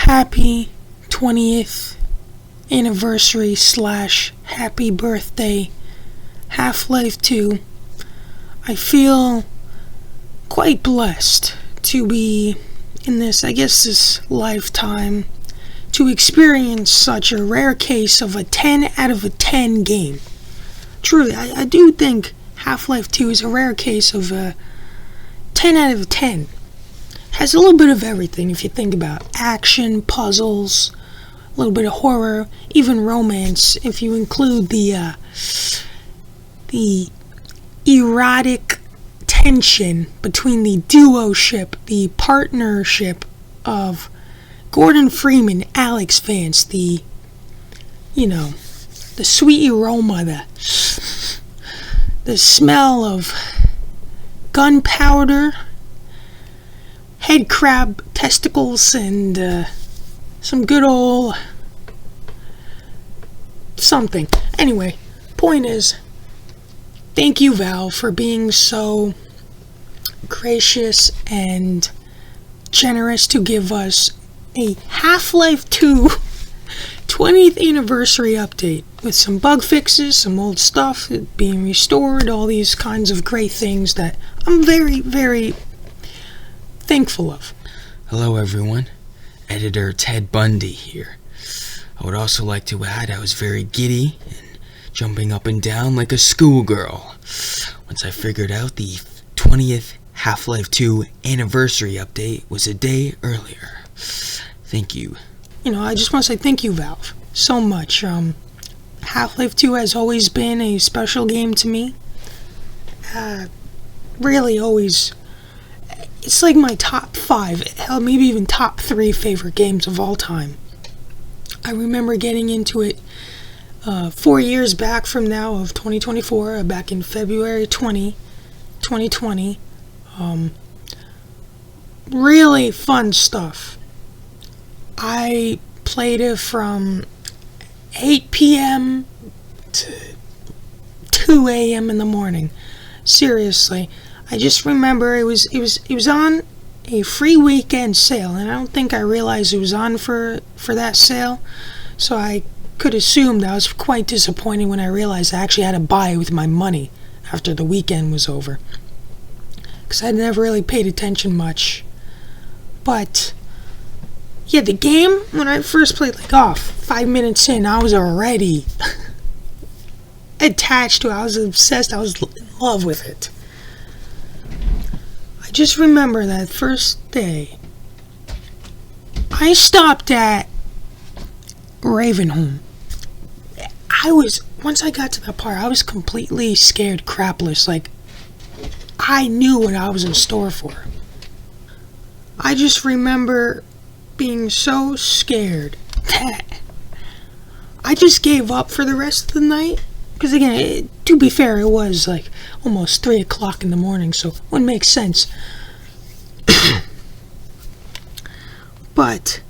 Happy 20th anniversary / happy birthday, Half-Life 2. I feel quite blessed to be in this lifetime to experience such a rare case of a 10 out of a 10 game. Truly, I do think Half-Life 2 is a rare case of a 10 out of 10. Has a little bit of everything if you think about action, puzzles, a little bit of horror, even romance if you include the erotic tension between the duo-ship, the partnership of Gordon Freeman, Alex Vance, the sweet aroma, the smell of gunpowder, head crab testicles, and some good old something. Anyway, point is, thank you, Valve, for being so gracious and generous to give us a Half-Life 2 20th anniversary update with some bug fixes, some old stuff being restored, all these kinds of great things that I'm very, very thankful of. Hello everyone, Editor Ted Bundy here. I would also like to add I was very giddy and jumping up and down like a schoolgirl once I figured out the 20th Half-Life 2 anniversary update was a day earlier. Thank you. I just want to say thank you, Valve, so much. Half-Life 2 has always been a special game to me. Really always. It's like my top 5, hell, maybe even top 3 favorite games of all time. I remember getting into it 4 years back from now of 2024, back in February 2020. Really fun stuff. I played it from 8 p.m. to 2 a.m. in the morning. Seriously. I just remember it was on a free weekend sale, and I don't think I realized it was on for that sale, so I could assume that I was quite disappointed when I realized I actually had to buy it with my money after the weekend was over, because I never really paid attention much. But yeah, the game, when I first played, 5 minutes in, I was already attached to it. I was obsessed. I was in love with it. Just remember that first day, I stopped at Ravenholm. Once I got to that part, I was completely scared crapless. I knew what I was in store for. I just remember being so scared that I just gave up for the rest of the night. Because again, to be fair, it was almost 3 o'clock in the morning, so it wouldn't make sense. But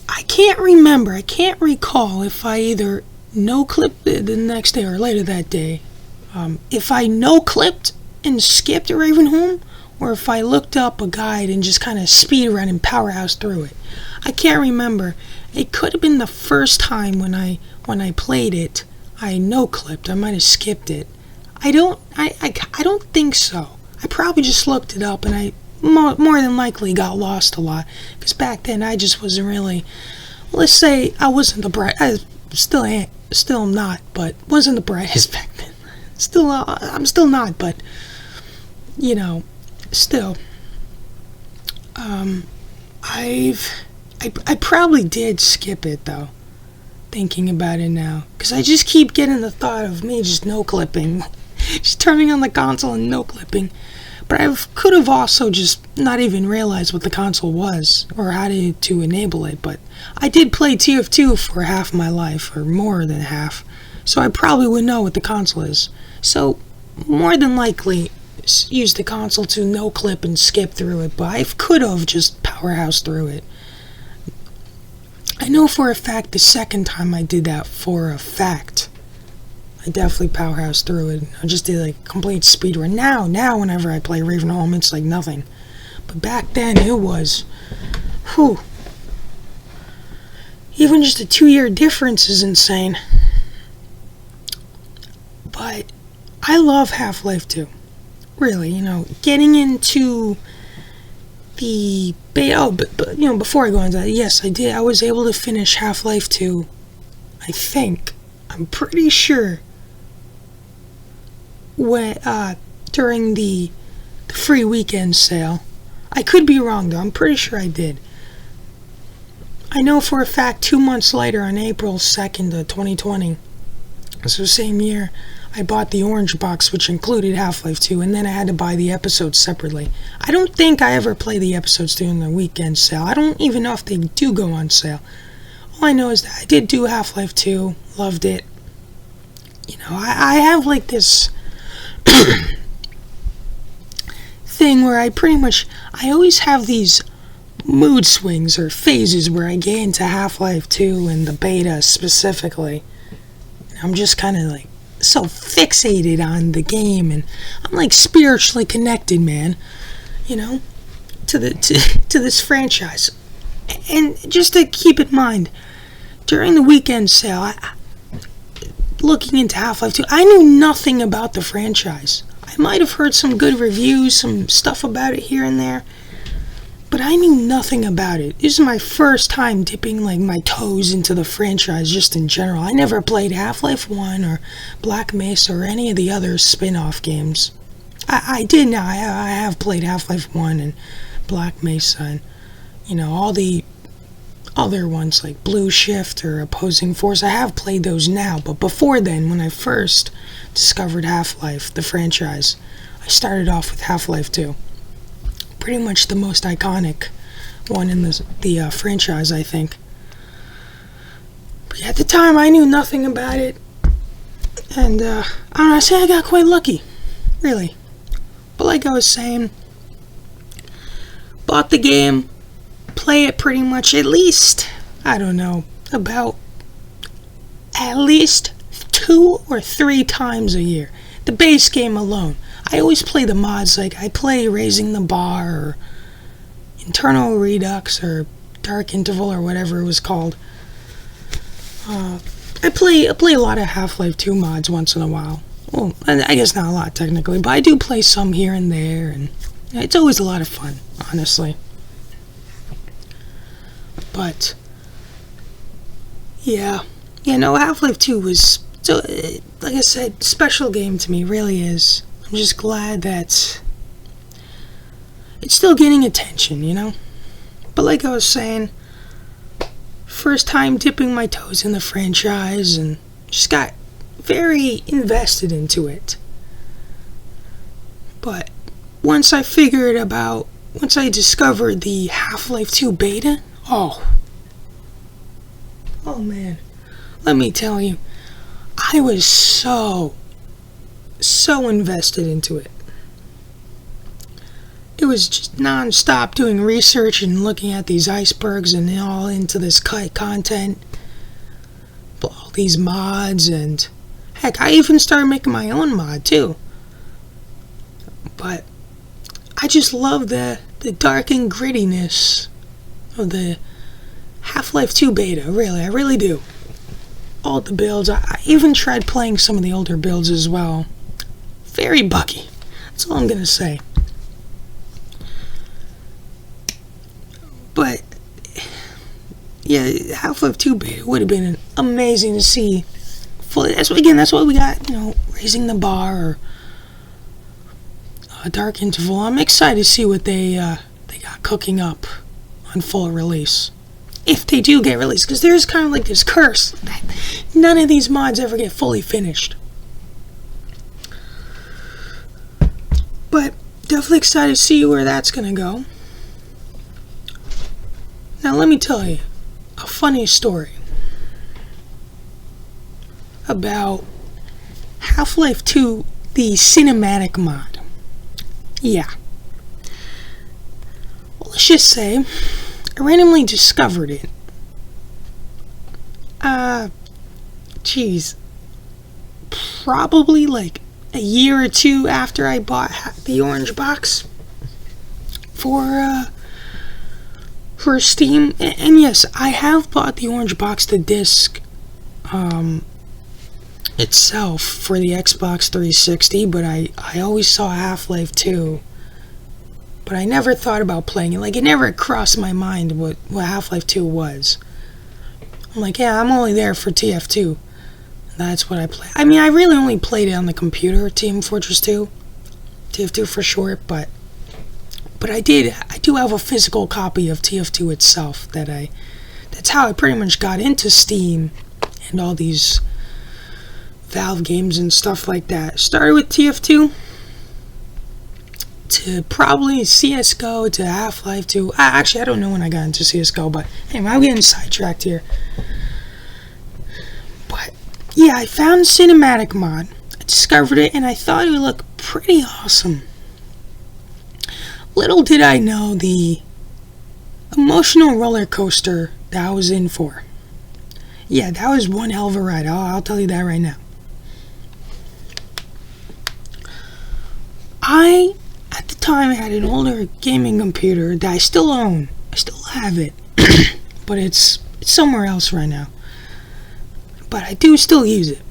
I can't recall if I either no-clipped it the next day or later that day. If I no-clipped and skipped Ravenholm, or if I looked up a guide and just kind of speedrun and powerhouse through it. I can't remember. It could have been the first time when I played it. I no-clipped. I might have skipped it. I don't think so. I probably just looked it up, and I more than likely got lost a lot, because back then I just wasn't really. Let's say I wasn't the bright. I still not, but wasn't the brightest back then. I'm still not, but still. I probably did skip it though. Thinking about it now, because I just keep getting the thought of me just no-clipping, just turning on the console and no-clipping, but I could have also just not even realized what the console was, or how to enable it. But I did play TF2 for half my life, or more than half, so I probably would know what the console is, so more than likely use the console to no-clip and skip through it, but I could have just powerhouse through it. I know for a fact the second time I did that, for a fact, I definitely powerhouse through it. I just did complete speedrun. Now whenever I play Ravenholm, it's nothing. But back then it was, whew. Even just a 2-year difference is insane. But I love Half-Life 2. Really, getting into the beta. But before I go into that, yes, I did. I was able to finish Half-Life 2. I think. I'm pretty sure. During the free weekend sale. I could be wrong though. I'm pretty sure I did. I know for a fact 2 months later, on April 2nd of 2020, so same year, I bought the orange box, which included Half-Life 2, and then I had to buy the episodes separately. I don't think I ever play the episodes during the weekend sale. I don't even know if they do go on sale. All I know is that I did do Half-Life 2, loved it. I have like this thing where I always have these mood swings or phases where I get into Half-Life 2 and the beta specifically. I'm just kind of like so fixated on the game, and I'm like spiritually connected, man, to this franchise. And just to keep in mind, during the weekend sale, looking into Half-Life 2, I knew nothing about the franchise. I might have heard some good reviews, some stuff about it here and there, but I knew nothing about it. This is my first time dipping like my toes into the franchise just in general. I never played Half-Life 1 or Black Mesa or any of the other spin-off games. I did now. I have played Half-Life 1 and Black Mesa and, all the other ones like Blue Shift or Opposing Force. I have played those now, but before then, when I first discovered Half-Life, the franchise, I started off with Half-Life 2. Pretty much the most iconic one in the franchise, I think. But at the time, I knew nothing about it, and I say I got quite lucky, really. But like I was saying, bought the game, play it pretty much at least, about at least 2 or 3 times a year. The base game alone. I always play the mods, like I play Raising the Bar or Internal Redux or Dark Interval or whatever it was called. I play a lot of Half-Life 2 mods once in a while. Well, I guess not a lot technically, but I do play some here and there, and it's always a lot of fun, honestly. But yeah, Half-Life 2 was, so like I said, special game to me, really is. I'm just glad that it's still getting attention, But like I was saying, first time dipping my toes in the franchise and just got very invested into it. But once I discovered the Half-Life 2 beta, oh man, let me tell you, I was so invested into it. It was just non-stop doing research and looking at these icebergs and all into this content, all these mods, and heck, I even started making my own mod too. But I just love the dark and grittiness of the Half-Life 2 beta, really, I really do. All the builds, I even tried playing some of the older builds as well. Very buggy, that's all I'm gonna say. But yeah, Half-Life 2 beta would have been amazing to see. That's why we got, Raising the Bar or Dark Interval. I'm excited to see what they got cooking up on full release. If they do get released, because there's kind of like this curse that none of these mods ever get fully finished. But definitely excited to see where that's gonna go. Now let me tell you a funny story about Half-Life 2, the cinematic mod. Yeah. Well, let's just say I randomly discovered it. Probably like a year or two after I bought the orange box for for Steam. And yes, I have bought the orange box, the disc itself for the Xbox 360, but I always saw Half-Life 2, but I never thought about playing it. Like, it never crossed my mind what Half-Life 2 was. I'm like, yeah, I'm only there for TF2. That's what I play. I mean, I really only played it on the computer, Team Fortress 2. TF2 for short, but I do have a physical copy of TF2 itself that's how I pretty much got into Steam and all these Valve games and stuff like that. Started with TF2 to probably CSGO to Half-Life 2. Actually, I don't know when I got into CSGO, but anyway, I'm getting sidetracked here. But yeah, I found Cinematic Mod. I discovered it and I thought it would look pretty awesome. Little did I know the emotional roller coaster that I was in for. Yeah, that was one hell of a ride. I'll tell you that right now. At the time, I had an older gaming computer that I still own. I still have it, but it's somewhere else right now. But I do still use it.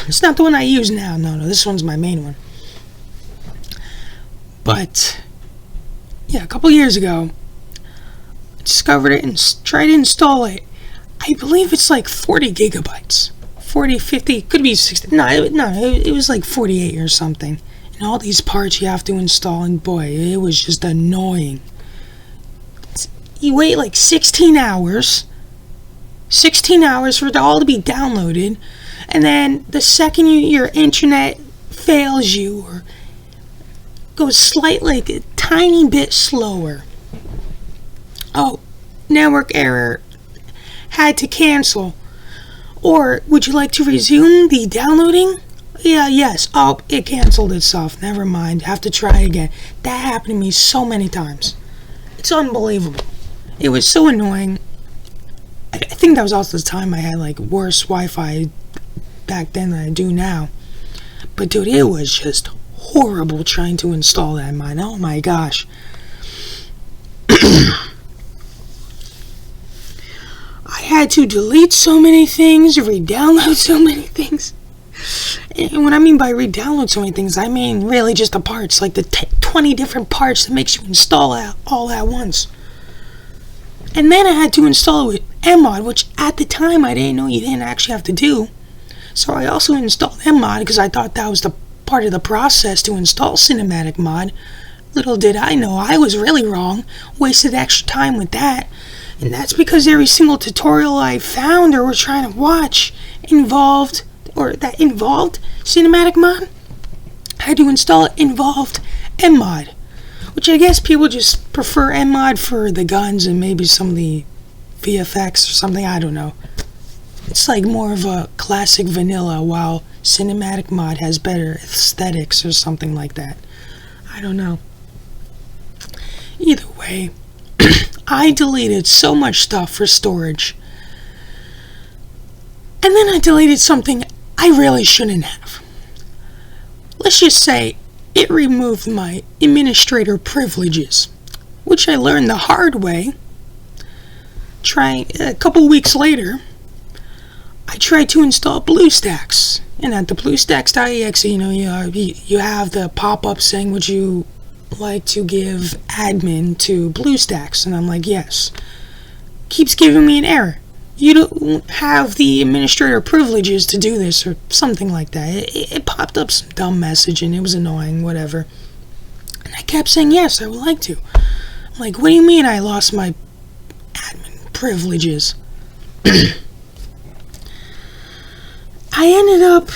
It's not the one I use now. No, this one's my main one. But yeah, a couple years ago, I discovered it and tried to install it. I believe it's like 40 gigabytes. 40, 50, could be 60. It was like 48 or something. And all these parts you have to install, and boy, it was just annoying. You wait like 16 hours. 16 hours for it all to be downloaded. And then the second your internet fails you or goes slightly, like a tiny bit slower. Oh, network error. Had to cancel. Or would you like to resume the downloading? Yeah, yes. Oh, it canceled itself. Never mind. Have to try again. That happened to me so many times. It's unbelievable. It was so annoying. I think that was also the time I had like worse Wi-Fi back then than I do now. But dude, it was just horrible trying to install that mod. Oh my gosh. I had to delete so many things, re-download so many things. And what I mean by re-download so many things, I mean really just the parts, like the 20 different parts that makes you install all at once. And then I had to install it with Mmod, which at the time I didn't know you didn't actually have to do. So I also installed Mmod because I thought that was the part of the process to install Cinematic Mod. Little did I know I was really wrong, wasted extra time with that. And that's because every single tutorial I found or was trying to watch involved Cinematic Mod. I had to install it involved Mmod, which I guess people just prefer Mmod for the guns and maybe some of the VFX or something, I don't know. It's like more of a classic vanilla, while Cinematic Mod has better aesthetics or something like that. I don't know. Either way, I deleted so much stuff for storage. And then I deleted something I really shouldn't have. Let's just say it removed my administrator privileges, which I learned the hard way. Trying a couple weeks later, I tried to install BlueStacks, and at the BlueStacks.exe, you have the pop-up saying, would you like to give admin to BlueStacks? And I'm like, yes. Keeps giving me an error. You don't have the administrator privileges to do this, or something like that. It popped up some dumb message, and it was annoying, whatever. And I kept saying, yes, I would like to. I'm like, what do you mean I lost my admin privileges? I ended up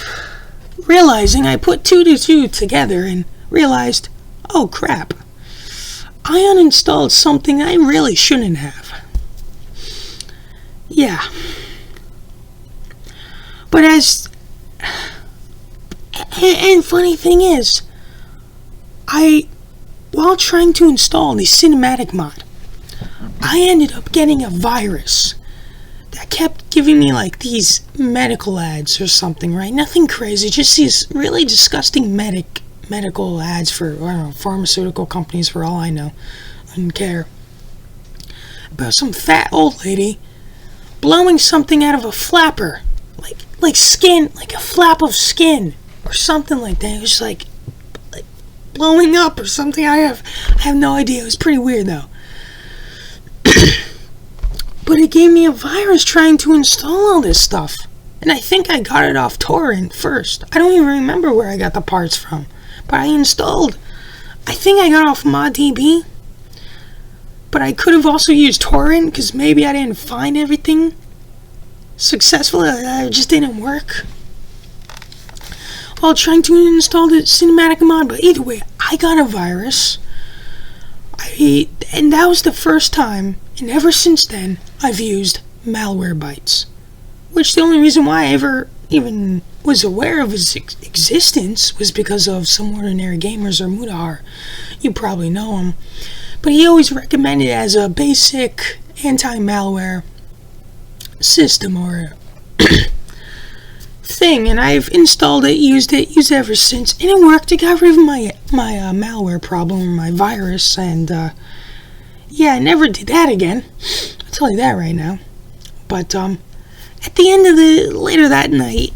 realizing I put 2 to 2 together and realized, oh crap, I uninstalled something I really shouldn't have. Yeah. But and funny thing is, while trying to install the Cinematic Mod, I ended up getting a virus that kept giving me like these medical ads or something, right? Nothing crazy, just these really disgusting medical ads for, I don't know, pharmaceutical companies for all I know. I didn't care. about some fat old lady blowing something out of a flapper, like skin, like a flap of skin or something like that. It was like blowing up or something. I have no idea. It was pretty weird though. But it gave me a virus trying to install all this stuff. And I think I got it off torrent first. I don't even remember where I got the parts from. But I think I got off ModDB. But I could have also used torrent because maybe I didn't find everything successfully. It just didn't work while trying to install the cinematic mod. But either way, I got a virus. And that was the first time, and ever since then, I've used Malwarebytes. Which the only reason why I ever even was aware of his existence was because of Some Ordinary Gamers, or Mudahar. You probably know him. But he always recommended it as a basic anti-malware system or thing, and I've installed it, used it ever since, and it worked. It got rid of my malware problem, or my virus, and yeah, I never did that again. I'll tell you that right now. But at the end of later that night,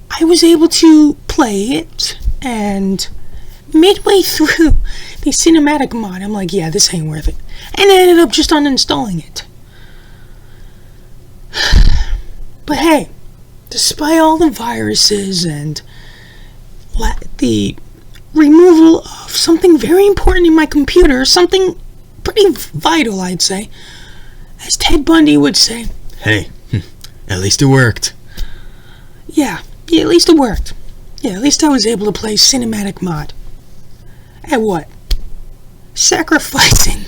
I was able to play it, and midway through the cinematic mod, I'm like, yeah, this ain't worth it, and I ended up just uninstalling it. But hey, despite all the viruses and the removal of something very important in my computer, something pretty vital, I'd say, as Ted Bundy would say, Hey, at least it worked. Yeah, at least it worked. Yeah, at least I was able to play cinematic mod. At what? Sacrificing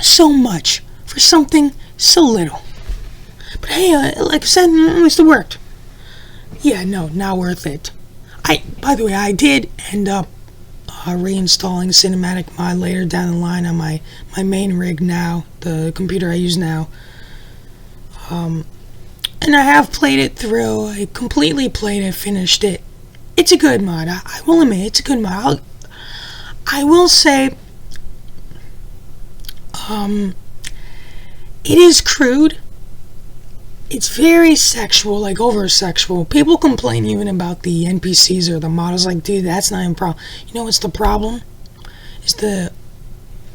so much for something so little. But hey, like I said, at least it worked. Yeah, no, not worth it. By the way, I did end up reinstalling cinematic mod later down the line on my main rig now, the computer I use now. And I have played it through. I completely played it, finished it. It's a good mod. I will admit, it's a good mod. I will say, it is crude. It's very sexual, like over-sexual. People complain even about the NPCs or the models. Like, dude, that's not even a problem. You know what's the problem? Is the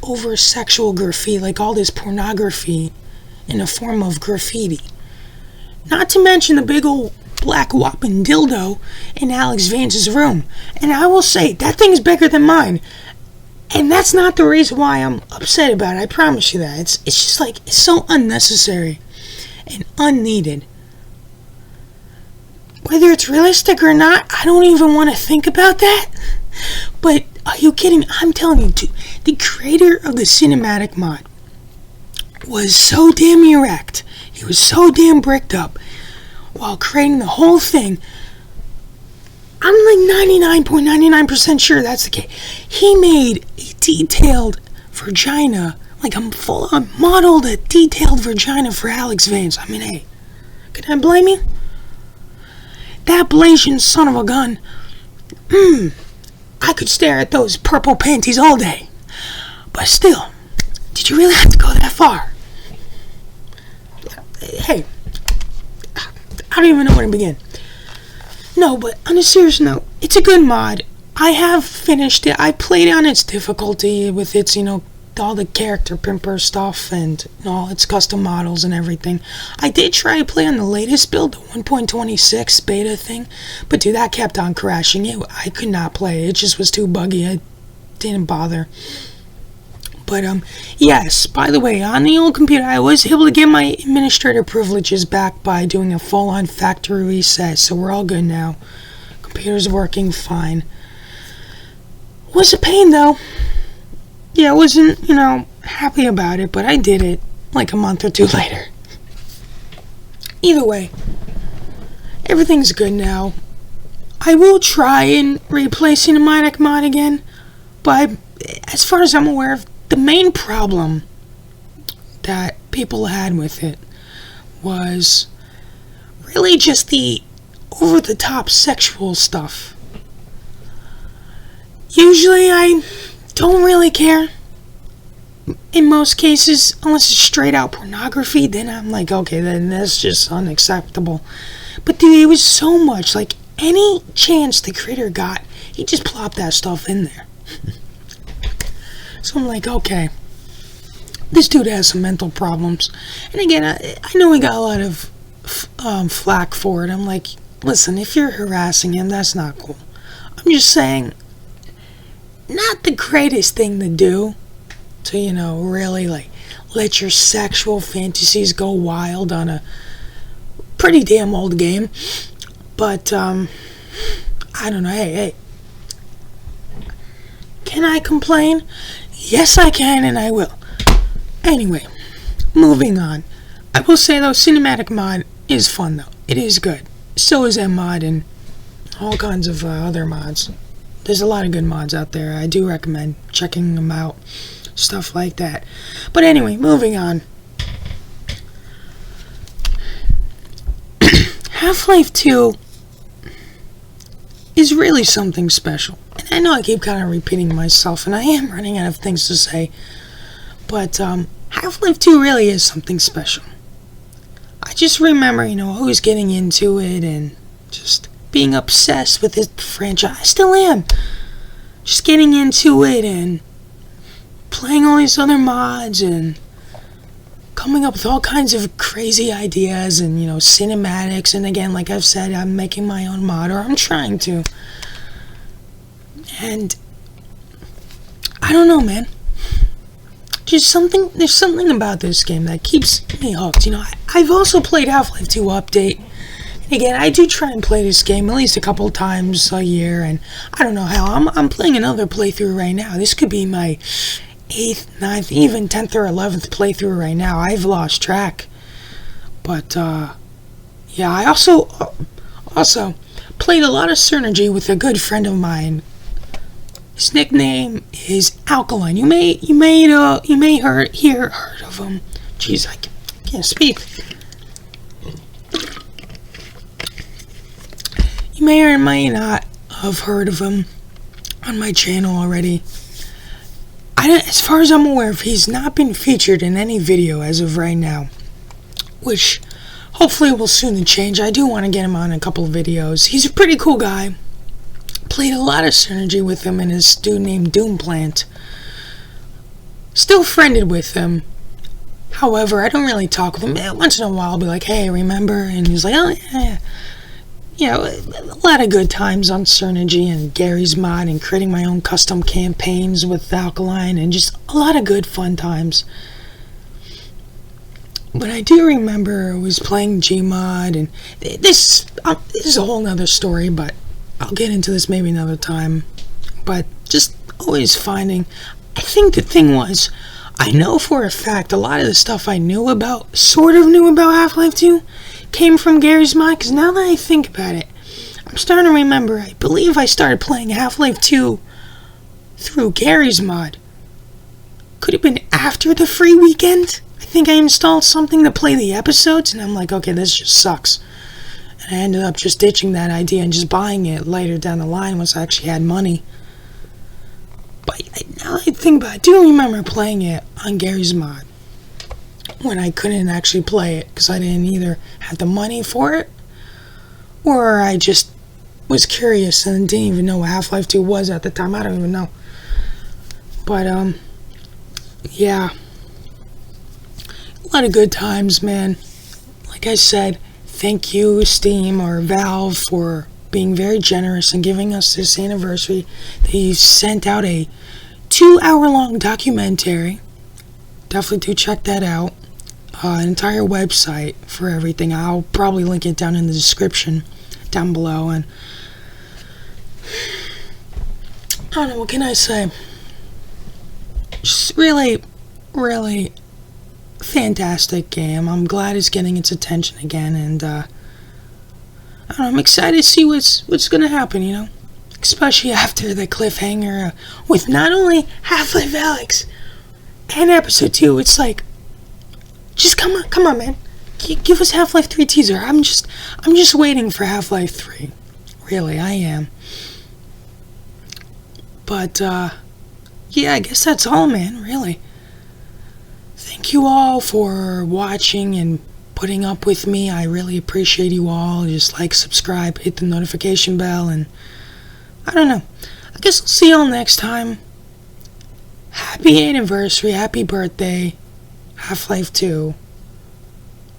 over-sexual graffiti, like all this pornography in the form of graffiti. Not to mention the big old black whopping dildo in Alex Vance's room. And I will say, that thing's bigger than mine. And that's not the reason why I'm upset about it. I promise you that. It's just like, it's so unnecessary and unneeded. Whether it's realistic or not, I don't even want to think about that. But are you kidding? I'm telling you, dude, the creator of the cinematic mod was so damn erect. He was so damn bricked up while creating the whole thing. I'm like 99.99% sure that's the case. He made a detailed vagina, like a full-on modeled a detailed vagina for Alex Vance. I mean, hey, can I blame you? That blazing son of a gun. I could stare at those purple panties all day. But still, did you really have to go that far? Hey, I don't even know where to begin. No, but on a serious note, it's a good mod. I have finished it. I played on its difficulty with its, all the character pimper stuff and all its custom models and everything. I did try to play on the latest build, the 1.26 beta thing, but dude, that kept on crashing. I could not play. It just was too buggy. I didn't bother. But yes, by the way, on the old computer, I was able to get my administrator privileges back by doing a full-on factory reset, so we're all good now. Computer's working fine. Was a pain, though. Yeah, I wasn't, happy about it, but I did it like a month or two later. Either way, everything's good now. I will try and replace Cinematic Mod again, but as far as I'm aware of, the main problem that people had with it was really just the over-the-top sexual stuff. Usually I don't really care. in most cases, unless it's straight out pornography, then I'm like, okay, then that's just unacceptable. But dude, it was so much, like, any chance the critter got, he just plopped that stuff in there. So I'm like, okay, this dude has some mental problems. And again, I know he got a lot of flack for it. I'm like, listen, if you're harassing him, that's not cool. I'm just saying, not the greatest thing to do to, really, like, let your sexual fantasies go wild on a pretty damn old game. But, I don't know, hey, can I complain? Yes, I can, and I will. Anyway, moving on. I will say, though, Cinematic Mod is fun, though. It is good. So is M-Mod and all kinds of other mods. There's a lot of good mods out there. I do recommend checking them out. Stuff like that. But anyway, moving on. Half-Life 2 is really something special. And I know I keep kind of repeating myself, and I am running out of things to say. But Half-Life 2 really is something special. I just remember, always getting into it and just being obsessed with this franchise. I still am. Just getting into it and playing all these other mods and coming up with all kinds of crazy ideas and, cinematics. And again, like I've said, I'm making my own mod, or I'm trying to. And I don't know, man. There's something about this game that keeps me hooked. I've also played Half-Life 2 Update. Again, I do try and play this game at least a couple times a year, and I don't know how. I'm playing another playthrough right now. This could be my 8th, 9th, even 10th or 11th playthrough right now. I've lost track. But, yeah, I also played a lot of Synergy with a good friend of mine. His nickname is Alkaline. You may heard of him. Jeez, I can't speak. You may or may not have heard of him on my channel already. As far as I'm aware, he's not been featured in any video as of right now, which hopefully will soon change. I do want to get him on a couple of videos. He's a pretty cool guy. Played a lot of Synergy with him and his dude named Doomplant. Still friended with him. However, I don't really talk with him. Once in a while I'll be like, hey, remember? And he's like, oh, yeah. A lot of good times on Synergy and Gary's Mod and creating my own custom campaigns with Alkaline and just a lot of good fun times. But I do remember I was playing Gmod, and this is a whole nother story, but I'll get into this maybe another time. But just always finding, I think the thing was, I know for a fact a lot of the stuff I sort of knew about Half-Life 2, came from Gary's Mod, because now that I think about it, I'm starting to remember, I believe I started playing Half-Life 2 through Gary's Mod. Could have been after the free weekend. I think I installed something to play the episodes, and I'm like, okay, this just sucks. And I ended up just ditching that idea and just buying it later down the line once I actually had money. But now I think about it, I do remember playing it on Gary's Mod when I couldn't actually play it because I didn't either have the money for it, or I just was curious and didn't even know what Half-Life 2 was at the time. I don't even know. But, yeah. A lot of good times, man. Like I said, thank you, Steam or Valve, for being very generous and giving us this anniversary. They sent out a 2-hour-long documentary. Definitely do check that out. An entire website for everything. I'll probably link it down in the description down below. And I don't know, what can I say? Just really, really fantastic game. I'm glad it's getting its attention again, and I don't know, I'm excited to see what's gonna happen, especially after the cliffhanger with not only Half-Life Alyx and Episode 2. It's like, just come on, man, give us Half-Life 3 teaser. I'm just waiting for Half-Life 3. Really, I am. But yeah, I guess that's all, man. Really. thank you all for watching and putting up with me. I really appreciate you all. Just like, subscribe, hit the notification bell, and I don't know. I guess I'll see y'all next time. Happy anniversary, happy birthday, Half-Life 2.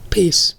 Peace.